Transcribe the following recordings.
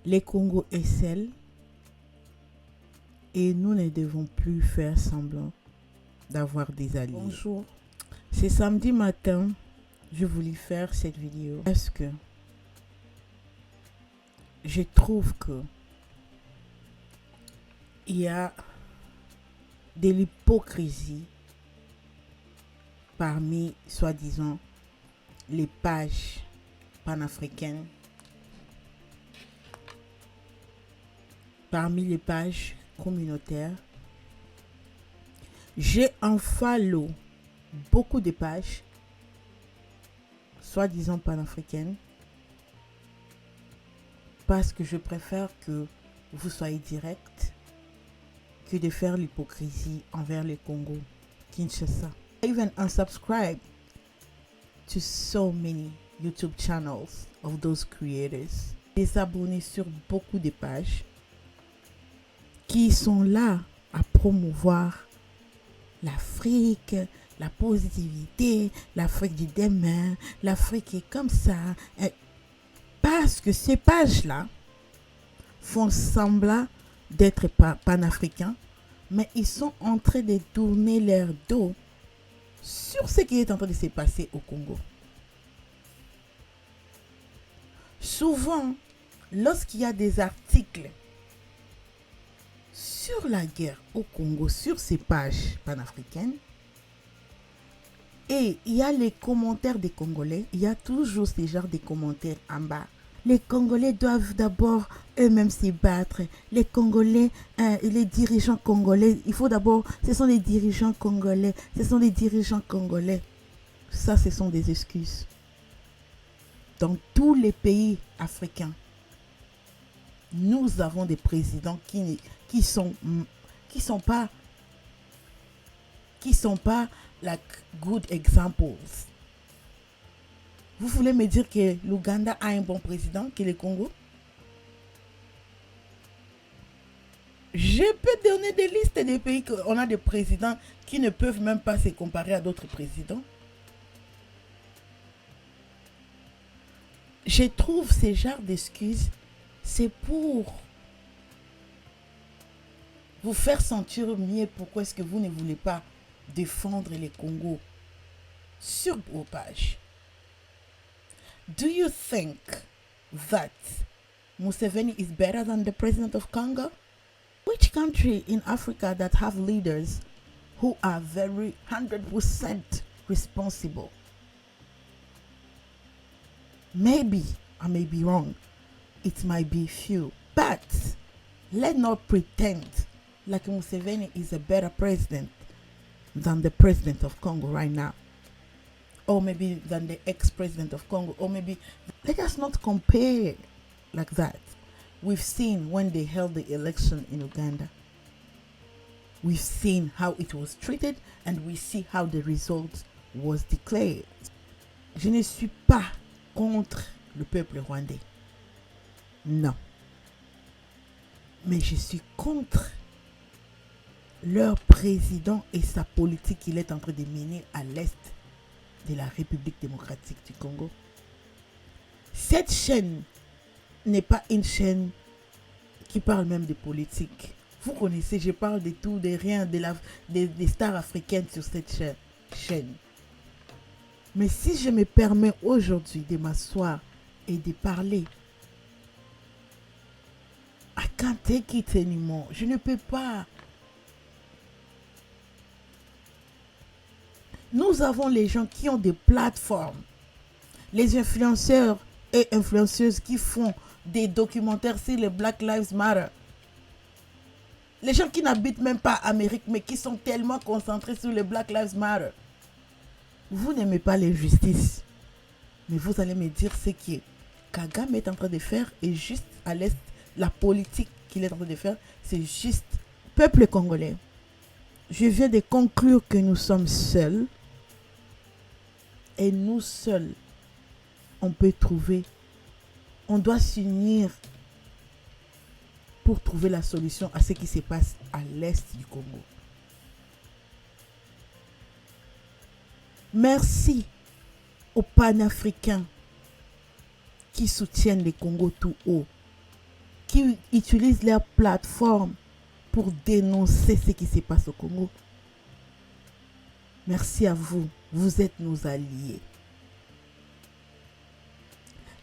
Les Congos excellent et nous ne devons plus faire semblant d'avoir des alliés. Bonjour, c'est samedi matin. Je voulais faire cette vidéo parce que je trouve que il y a de l'hypocrisie parmi, soi-disant, les pages panafricaines, parmi les pages communautaires. J'ai en follow beaucoup de pages soi-disant panafricaines parce que je préfère que vous soyez direct que de faire l'hypocrisie envers les Congo, Kinshasa. I even unsubscribe to so many YouTube channels of those creators. Désabonner sur beaucoup de pages qui sont là à promouvoir l'Afrique, la positivité, l'Afrique du demain, l'Afrique est comme ça. Parce que ces pages-là font semblant d'être panafricains, mais ils sont en train de tourner leur dos sur ce qui est en train de se passer au Congo. Souvent, lorsqu'il y a des articles sur la guerre au Congo, sur ces pages panafricaines, et il y a les commentaires des Congolais, il y a toujours ce genre de commentaires en bas. Les Congolais doivent d'abord eux-mêmes se battre. Les Congolais, les dirigeants congolais, il faut d'abord, ce sont les dirigeants congolais, ce sont les dirigeants congolais. Ça, ce sont des excuses. Dans tous les pays africains, nous avons des présidents qui sont pas like good examples. Vous voulez me dire que l'Ouganda a un bon président, que le Congo? Je peux donner des listes des pays qu'on a des présidents qui ne peuvent même pas se comparer à d'autres présidents. Je trouve ces genres d'excuses, c'est pour vous faire sentir mieux pourquoi est-ce que vous ne voulez pas défendre les Congo sur vos pages. Do you think that Museveni is better than the president of Congo? Which country in Africa that have leaders who are very 100% responsible? Maybe I may be wrong. It might be few. But let's not pretend like Museveni is a better president than the president of Congo right now. Or maybe than the ex-president of Congo. Or maybe, let us not compare like that. We've seen when they held the election in Uganda. We've seen how it was treated and we see how the result was declared. Je ne suis pas contre le peuple rwandais. Non. Mais je suis contre leur président et sa politique qu'il est en train de mener à l'est de la République démocratique du Congo. Cette chaîne n'est pas une chaîne qui parle même de politique. Vous connaissez, je parle de tout, de rien, des stars africaines sur cette chaîne. Mais si je me permets aujourd'hui de m'asseoir et de parler, I can't take it anymore. Je ne peux pas. Nous avons les gens qui ont des plateformes, les influenceurs et influenceuses qui font des documentaires sur le Black Lives Matter. Les gens qui n'habitent même pas en Amérique, mais qui sont tellement concentrés sur le Black Lives Matter. Vous n'aimez pas l'injustice, mais vous allez me dire ce que Kagame est en train de faire et juste à l'est, la politique qu'il est en train de faire, c'est juste peuple congolais. Je viens de conclure que nous sommes seuls. Et nous seuls, on doit s'unir pour trouver la solution à ce qui se passe à l'est du Congo. Merci aux panafricains qui soutiennent les Congos tout haut. qui utilisent leur plateforme pour dénoncer ce qui se passe au Congo. Merci à vous, vous êtes nos alliés.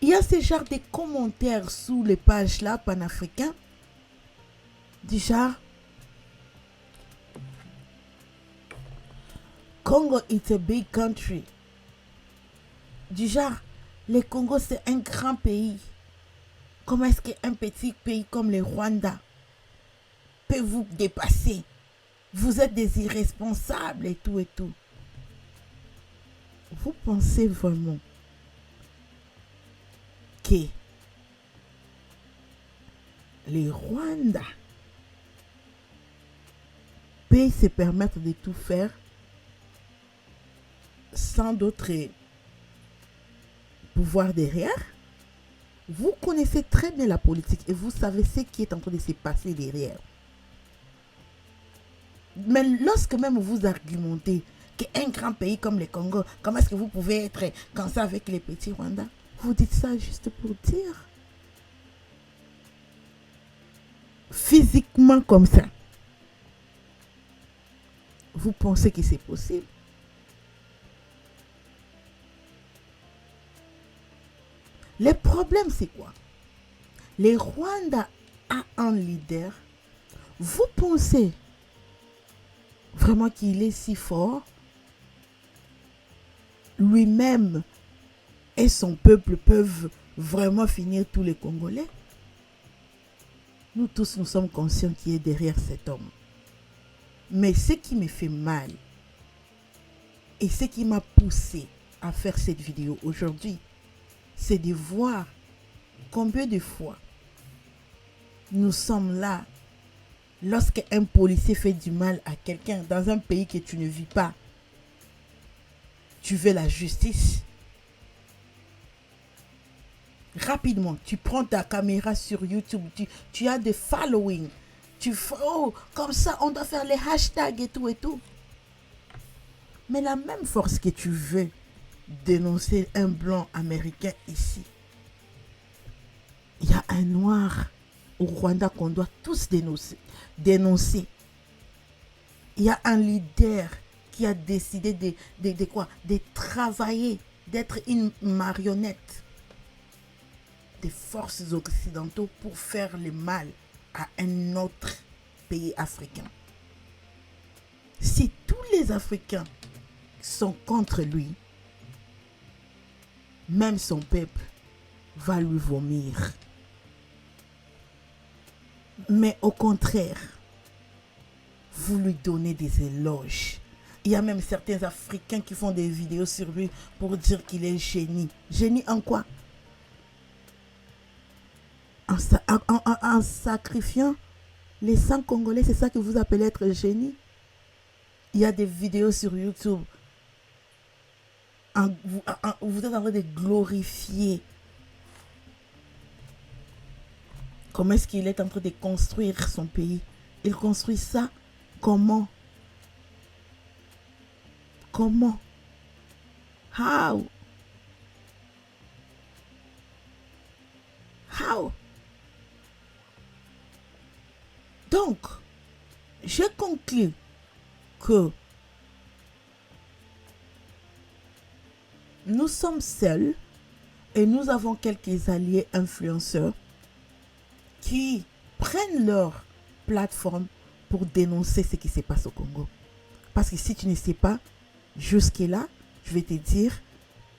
Il y a ce genre de commentaires sous les pages là, panafricains, du genre Congo is a big country. Du genre, le Congo c'est un grand pays. Comment est-ce qu'un petit pays comme le Rwanda peut vous dépasser? Vous êtes des irresponsables et tout et tout. Vous pensez vraiment que les Rwandais peuvent se permettre de tout faire sans d'autres pouvoirs derrière? Vous connaissez très bien la politique et vous savez ce qui est en train de se passer derrière. Mais lorsque même vous argumentez qu'un grand pays comme le Congo, comment est-ce que vous pouvez être comme ça avec les petits Rwandais? Vous dites ça juste pour dire. Physiquement comme ça. Vous pensez que c'est possible? Le problème, c'est quoi? Le Rwanda a un leader. Vous pensez vraiment qu'il est si fort? Lui-même et son peuple peuvent vraiment finir tous les Congolais? Nous tous, nous sommes conscients qui est derrière cet homme. Mais ce qui me fait mal et ce qui m'a poussé à faire cette vidéo aujourd'hui, c'est de voir combien de fois nous sommes là lorsqu'un policier fait du mal à quelqu'un dans un pays que tu ne vis pas. Tu veux la justice. Rapidement, tu prends ta caméra sur YouTube, tu as des following. Oh, comme ça, on doit faire les hashtags et tout et tout. Mais la même force que tu veux dénoncer un blanc américain ici, il y a un noir au Rwanda qu'on doit tous dénoncer. Il y a un leader qui a décidé de quoi? De travailler, d'être une marionnette des forces occidentaux pour faire le mal à un autre pays africain. Si tous les Africains sont contre lui, même son peuple va lui vomir. Mais au contraire, vous lui donnez des éloges. Il y a même certains Africains qui font des vidéos sur lui pour dire qu'il est génie. Génie en quoi? En sacrifiant les 100 Congolais, c'est ça que vous appelez être génie? Il y a des vidéos sur YouTube. Vous êtes en train de glorifier comment est-ce qu'il est en train de construire son pays. Il construit ça comment? Comment? How? How? Donc, je conclus que nous sommes seuls et nous avons quelques alliés influenceurs qui prennent leur plateforme pour dénoncer ce qui se passe au Congo. Parce que si tu ne sais pas, jusque-là, je vais te dire,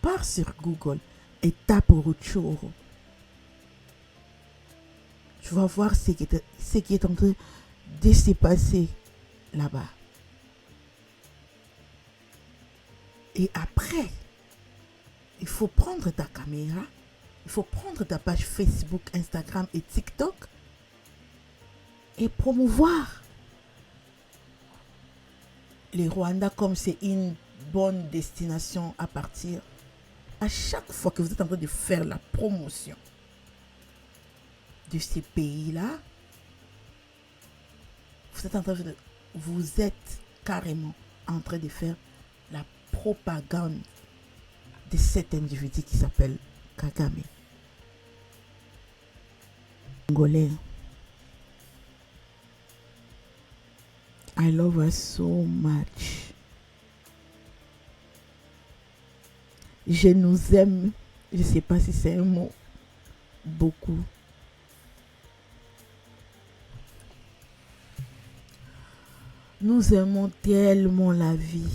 pars sur Google et tape Rutshuru. Tu vas voir ce qui est en train de se passer là-bas. Et après, il faut prendre ta caméra, il faut prendre ta page Facebook, Instagram et TikTok et promouvoir les Rwandais comme c'est une bonne destination à partir. À chaque fois que vous êtes en train de faire la promotion de ces pays-là, vous êtes carrément en train de faire la propagande de cet individu qui s'appelle Kagame. Congolais. I love us so much. Je nous aime. Je ne sais pas si c'est un mot. Beaucoup. Nous aimons tellement la vie.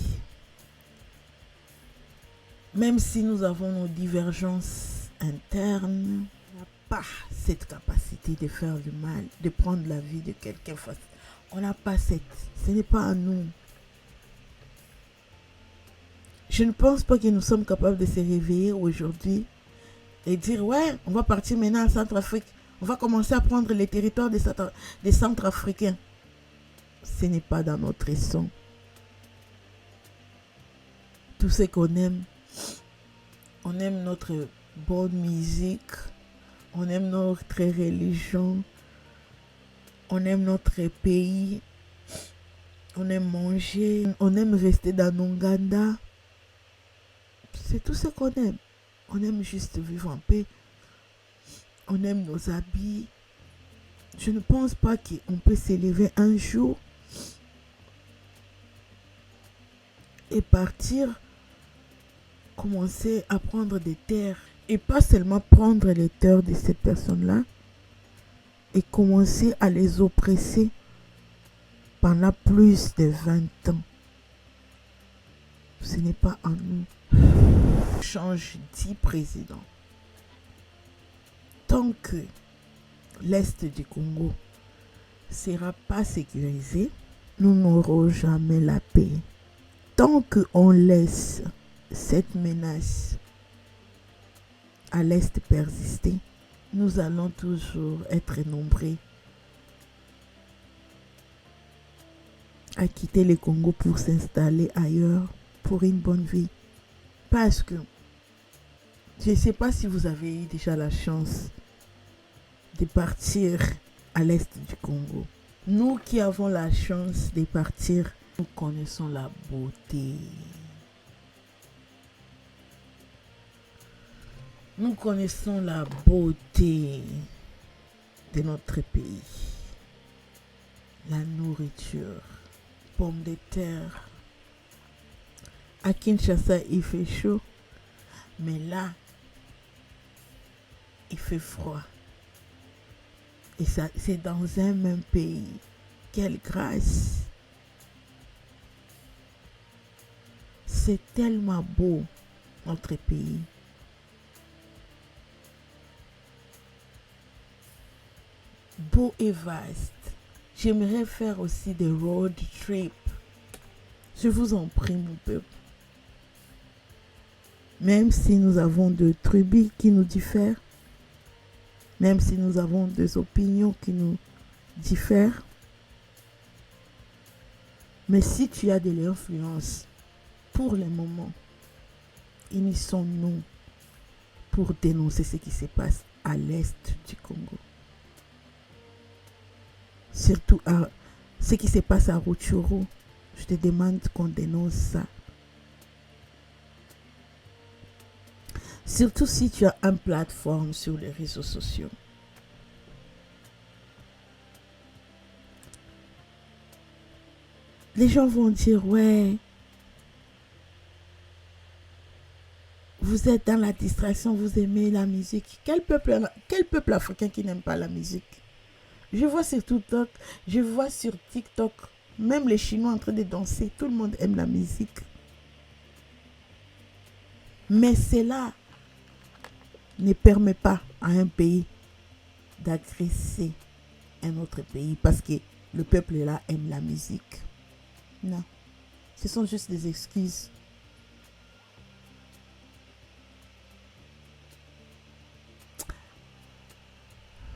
Même si nous avons nos divergences internes, on n'a pas cette capacité de faire du mal, de prendre la vie de quelqu'un face. On n'a pas cette. Ce n'est pas à nous. Je ne pense pas que nous sommes capables de se réveiller aujourd'hui et dire ouais, on va partir maintenant en Centrafrique. On va commencer à prendre les territoires des Centrafricains. Ce n'est pas dans notre sang. Tout ce qu'on aime, on aime notre bonne musique, on aime notre religion, on aime notre pays, on aime manger, on aime rester dans Nganda. C'est tout ce qu'on aime. On aime juste vivre en paix. On aime nos habits. Je ne pense pas qu'on peut s'élever un jour et partir, commencer à prendre des terres. Et pas seulement prendre les terres de ces personnes-là et commencer à les oppresser pendant plus de 20 ans. Ce n'est pas en nous. Change 10 présidents. Tant que l'Est du Congo ne sera pas sécurisé, nous n'aurons jamais la paix. Tant qu'on laisse cette menace à l'Est persister, nous allons toujours être nombreux à quitter le Congo pour s'installer ailleurs pour une bonne vie. Parce que je ne sais pas si vous avez eu déjà la chance de partir à l'Est du Congo. Nous qui avons la chance de partir, nous connaissons la beauté. Nous connaissons la beauté de notre pays. La nourriture, pommes de terre. À Kinshasa, il fait chaud. Mais là, il fait froid. Et ça, c'est dans un même pays. Quelle grâce! C'est tellement beau, notre pays. Beau et vaste. J'aimerais faire aussi des road trips. Je vous en prie, mon peuple. Même si nous avons des tribus qui nous diffèrent, même si nous avons des opinions qui nous diffèrent, mais si tu as de l'influence, pour le moment, unissons-nous pour dénoncer ce qui se passe à l'est du Congo. Surtout ce qui se passe à Rutshuru. Je te demande qu'on dénonce ça. Surtout si tu as une plateforme sur les réseaux sociaux. Les gens vont dire, ouais, vous êtes dans la distraction, vous aimez la musique. Quel peuple africain qui n'aime pas la musique? Je vois sur TikTok, même les Chinois en train de danser, tout le monde aime la musique. Mais cela ne permet pas à un pays d'agresser un autre pays parce que le peuple là aime la musique. Non, ce sont juste des excuses.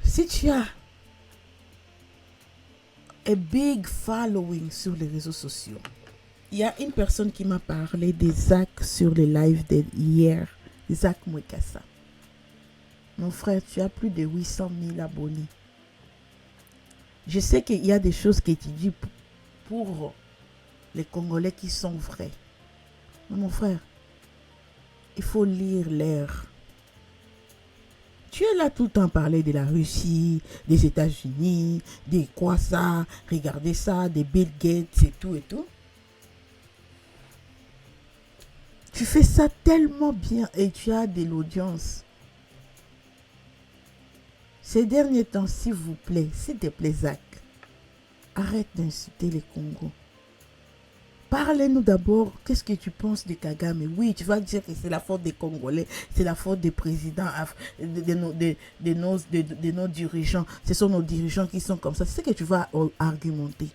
Si tu as a big following sur les réseaux sociaux, il y a une personne qui m'a parlé d'Isaac sur le live d'hier, Isaac Mwekassa. Mon frère, tu as plus de 800 000 abonnés. Je sais qu'il y a des choses que tu dis pour les Congolais qui sont vraies. Mais mon frère, il faut lire l'air. Tu es là tout le temps à parler de la Russie, des États-Unis, des quoi ça, regardez ça, des Bill Gates et tout et tout. Tu fais ça tellement bien et tu as de l'audience. Ces derniers temps, s'il vous plaît, s'il te plaît, Zach, arrête d'insulter les Congos. Parlez-nous d'abord, qu'est-ce que tu penses de Kagame? Oui, tu vas dire que c'est la faute des Congolais, c'est la faute des présidents, de nos dirigeants. Ce sont nos dirigeants qui sont comme ça. C'est ce que tu vas argumenter.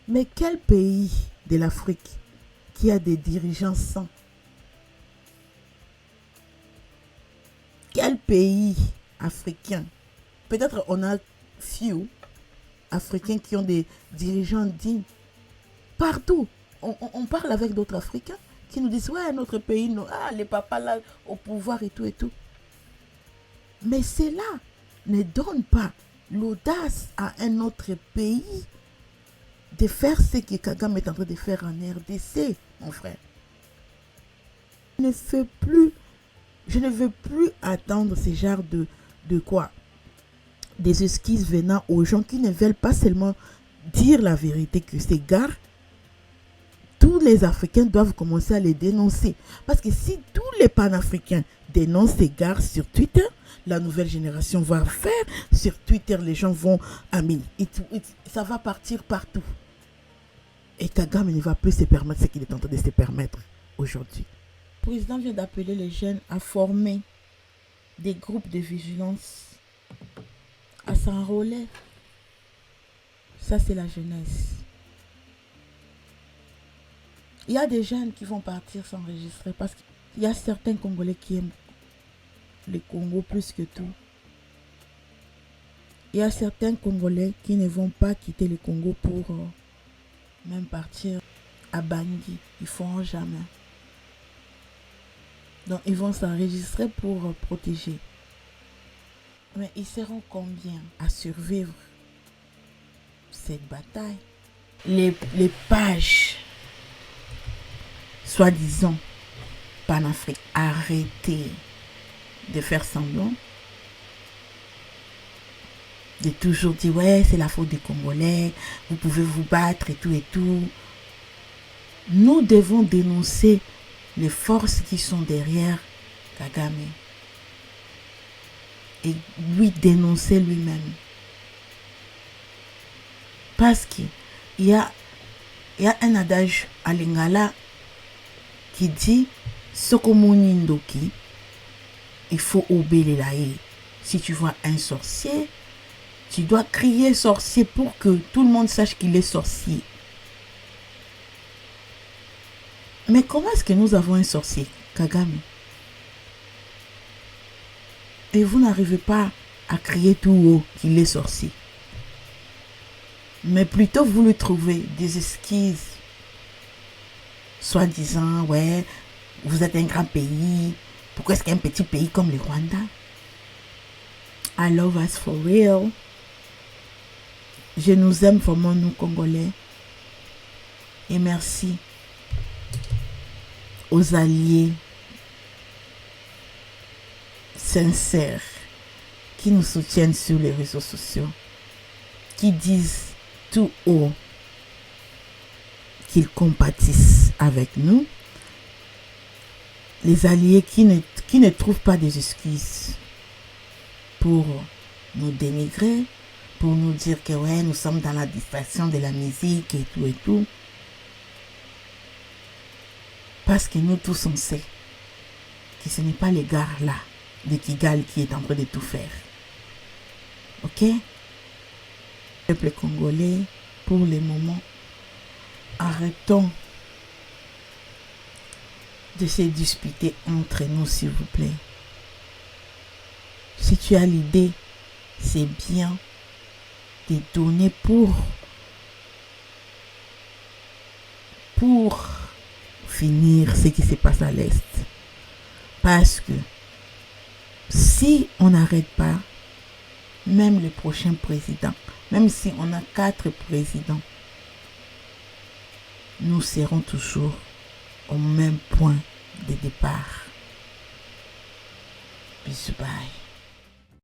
Mais quel pays de l'Afrique qui a des dirigeants sains? Quel pays africain? Peut-être on a few Africains qui ont des dirigeants dignes. Partout. On parle avec d'autres Africains qui nous disent, ouais, notre pays, les papas là au pouvoir et tout et tout. Mais cela ne donne pas l'audace à un autre pays de faire ce que Kagame est en train de faire en RDC, mon frère. Je ne veux plus attendre ce genre de quoi? Des excuses venant aux gens qui ne veulent pas seulement dire la vérité que ces gars, tous les Africains doivent commencer à les dénoncer. Parce que si tous les panafricains dénoncent ces gars sur Twitter, la nouvelle génération va faire. Sur Twitter, les gens vont... ça va partir partout. Et Kagame ne va plus se permettre ce qu'il est en train de se permettre aujourd'hui. Le président vient d'appeler les jeunes à former des groupes de vigilance, à s'enrôler. Ça, c'est la jeunesse. Il y a des jeunes qui vont partir s'enregistrer parce qu'il y a certains Congolais qui aiment le Congo plus que tout. Il y a certains Congolais qui ne vont pas quitter le Congo pour même partir à Bangui. Ils ne feront jamais. Donc, ils vont s'enregistrer pour protéger. Mais ils seront combien à survivre cette bataille? Les pages, soi-disant, panafricaines, arrêtez de faire semblant. De toujours dire, ouais, c'est la faute des Congolais, vous pouvez vous battre et tout et tout. Nous devons dénoncer les forces qui sont derrière Kagame. Et lui dénoncer lui-même. Parce qu'il y a un adage à Lingala qui dit Sokomoni Ndoki, il faut obéir la haie. Si tu vois un sorcier, tu dois crier sorcier pour que tout le monde sache qu'il est sorcier. Mais comment est-ce que nous avons un sorcier, Kagame? Et vous n'arrivez pas à crier tout haut qu'il est sorcier. Mais plutôt vous lui trouvez des excuses. Soit disant, ouais, vous êtes un grand pays. Pourquoi est-ce qu'un petit pays comme le Rwanda? I love us for real. Je nous aime vraiment, nous Congolais. Et merci aux alliés sincères qui nous soutiennent sur les réseaux sociaux, qui disent tout haut qu'ils compatissent avec nous, les alliés qui ne trouvent pas des excuses pour nous dénigrer, pour nous dire que ouais, nous sommes dans la distraction de la musique et tout et tout. Parce que nous tous on sait que ce n'est pas les gars là de Kigali qui est en train de tout faire. Ok? Le peuple congolais, pour le moment, arrêtons de se disputer entre nous, s'il vous plaît. Si tu as l'idée, c'est bien de donner pour finir ce qui se passe à l'Est. Parce que si on n'arrête pas, même le prochain président, même si on a 4 présidents, nous serons toujours au même point de départ. Bisous, bye.